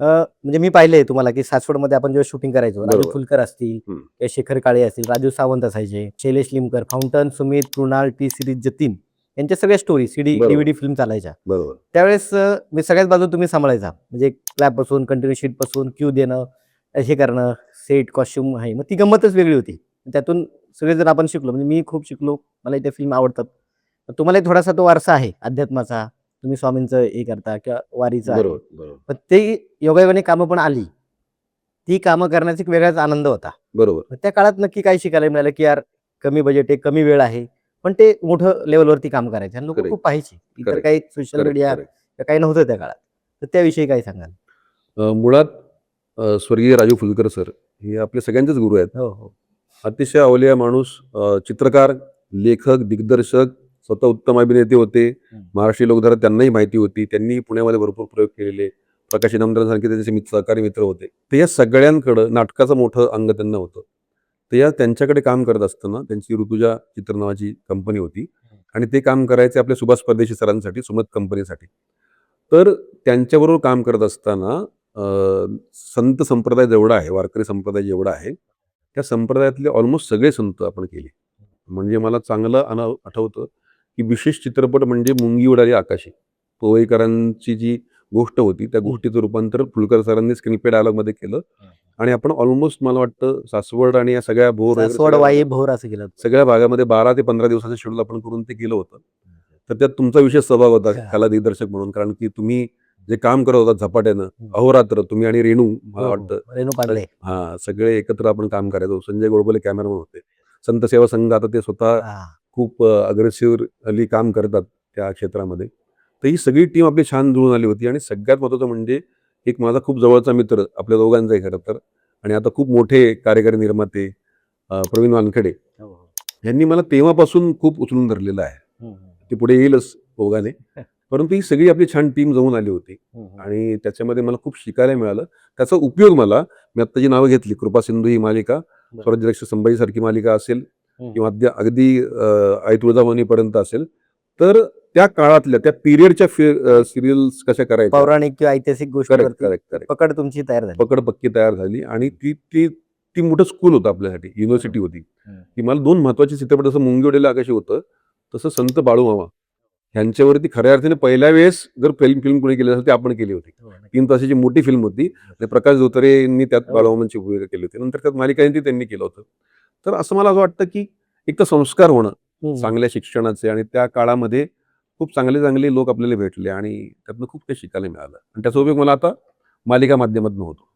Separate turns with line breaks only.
म्हणजे मी पाहिलंय तुम्हाला, की सासवडमध्ये आपण जेव्हा शूटिंग करायचो, राजू
बरोबर.
फुलकर असतील
हं.
किंवा शेखर काळे असतील, राजू सावंत असायचे, Shailesh Limkar, Fountain, Sumit, Krunal, T Series, Jatin यांच्या सगळ्या स्टोरी सीडी
बरोबर,
डीव्हीडी फिल्म चालायच्या.
बरोबर.
त्यावेळेस मी सगळ्याच बाजू तुम्ही सांभाळायचा. म्हणजे क्लॅपपासून, कंटिन्यू शीटपासून, क्यू देणं, हे करणं, सेट, कॉस्ट्यूम आहे. मग ती गंमतच वेगळी होती. त्यातून सगळेजण आपण शिकलो. म्हणजे मी खूप शिकलो. मला त्या फिल्म आवडतात. तुम्हालाही थोडासा तो वारसा आहे अध्यात्माचा. तुम्ही स्वामींचं हे करता किंवा वारीचं आहे.
बरोबर, बरोबर.
पण ते योगायोगाने कामं पण आली. ती कामं करण्याचा एक वेगळाच आनंद होता.
बरोबर.
मग त्या काळात नक्की काय शिकायला मिळालं, की यार कमी बजेट आहे, कमी वेळ आहे. पण ते मोठं लेव्हलवरती काम करायचे आणि लोकं
करेक्ट,
खूप पाहायची. इतर
करेक्ट,
काही सोशल
करेक्ट,
मीडिया
करेक्ट.
काही नव्हतं त्या काळात. तर त्याविषयी काय सांगाल?
मुळात स्वर्गीय राजू फुलकर सर हे आपले सगळ्यांचेच गुरु आहेत.
हो, हो.
अतिशय अवलिया माणूस, चित्रकार, लेखक, दिग्दर्शक, स्वतः उत्तम अभिनेते होते. महाराष्ट्रीय लोकधारा त्यांनाही माहिती होती. त्यांनी पुण्यामध्ये भरपूर प्रयोग केलेले. प्रकाश इनामदारांसारखे त्यांचे सहकारी मित्र होते. तर या सगळ्यांकडं नाटकाचं मोठं अंग त्यांना होतं. तर या त्यांच्याकडे काम करत असताना त्यांची ऋतुजा चित्र नावाची कंपनी होती आणि ते काम करायचे आपल्या सुभाष परदेशी सरांसाठी, सुमत कंपनीसाठी. तर त्यांच्याबरोबर काम करत असताना संत संप्रदाय जेवढा आहे, वारकरी संप्रदाय जेवढा आहे, त्या संप्रदायातले ऑलमोस्ट सगळे संत आपण केले. म्हणजे मला चांगलं आठवतं, की विशेष चित्रपट म्हणजे मुंगी उडाली आकाशी. पवईकरांची जी गोष्ट होती, त्या गोष्टीचं रूपांतर फुलकर सरांनी स्क्रीनप्ले डायलॉगमध्ये केलं आणि आपण ऑलमोस्ट मला वाटतं सासवड आणि या सगळ्या भोर वगैरे
सासवड,
सगळ्या
वाई,
भागात
भोर असं केलं होतं.
सगळ्या भागामध्ये 12 ते 15 दिवसाचं शेड्यूल आपण करून ते केलं होतं. तर त्यात तुमचा विशेष सहभाग होता कला दिग्दर्शक म्हणून. कारण की तुम्ही जे काम करत होता झपाट्यानं, अहोरात्र तुम्ही आणि रेणू मला
हो,
वाटतं
हो. रेणू पांढरे.
सगळे एकत्र आपण काम करायचो. संजय गोडबोले कॅमेरामन होते. संत सेवा संघ आता ते स्वतः
हां.
खूप अग्रेसिव्हली काम करतात त्या क्षेत्रामध्ये. तर ही सगळी टीम आपली छान जुळून आली होती आणि सगळ्यात महत्त्वाचं म्हणजे एक माझा खूप जवळचा मित्र आपल्या दोघांचाही खरं तर आणि आता खूप मोठे कार्यकारी निर्माते प्रवीण वानखेडे
हो, हो.
यांनी मला तेव्हापासून खूप उचलून धरलेलं आहे.
हं, हं.
ते पुढे येईलच ओघाने. परंतु ही सगळी आपली छान टीम जमून आली होती
हं, हं.
आणि त्याच्यामध्ये मला खूप शिकायला मिळालं. त्याचा उपयोग मला मी आत्ता जी नावं घेतली कृपा सिंधू ही मालिका,
बरं.
स्वराज्यरक्षक संभाजीसारखी मालिका असेल
हं.
किंवा अगदी आई तुळजाभवानीपर्यंत असेल, तर त्या काळातल्या त्या पिरियडच्या सिरियल्स कशा करायच्या.
पौराणिक किंवा ऐतिहासिक
करेक्ट,
गोष्टीवरती
करेक्ट, करेक्ट.
पकड तुमची तयार झाली.
पकड पक्की तयार झाली आणि ती ती ती मोठं स्कूल होतं आपल्यासाठी, युनिव्हर्सिटी होती.
हं.
की मला 2 महत्त्वाचे चित्रपट जसं मुंगी उडालेलं आकाशी होतं, तसं संत बाळूमामा ह्यांच्यावरती खऱ्या अर्थाने पहिल्या वेळेस जर फिल्म कोणी केली असेल, ती आपण केली होती.
हो, नक्की.
3 तासाची मोठी फिल्म होती आणि प्रकाश धोत्रेंनी त्यात
हो.
बाळूमामांची भूमिका केली होती. नंतर त्यात मालिकांती त्यांनी केलं होतं. तर असं मला असं वाटतं, की एक तर संस्कार होणं,
हं.
चांगल्या शिक्षणाचे आणि त्या काळामध्ये खूप चांगले लोक आपल्याला भेटले आणि त्यातनं खूप काही शिकायला मिळालं आणि त्याचा उपयोग मला आता मालिका माध्यमातून होतो.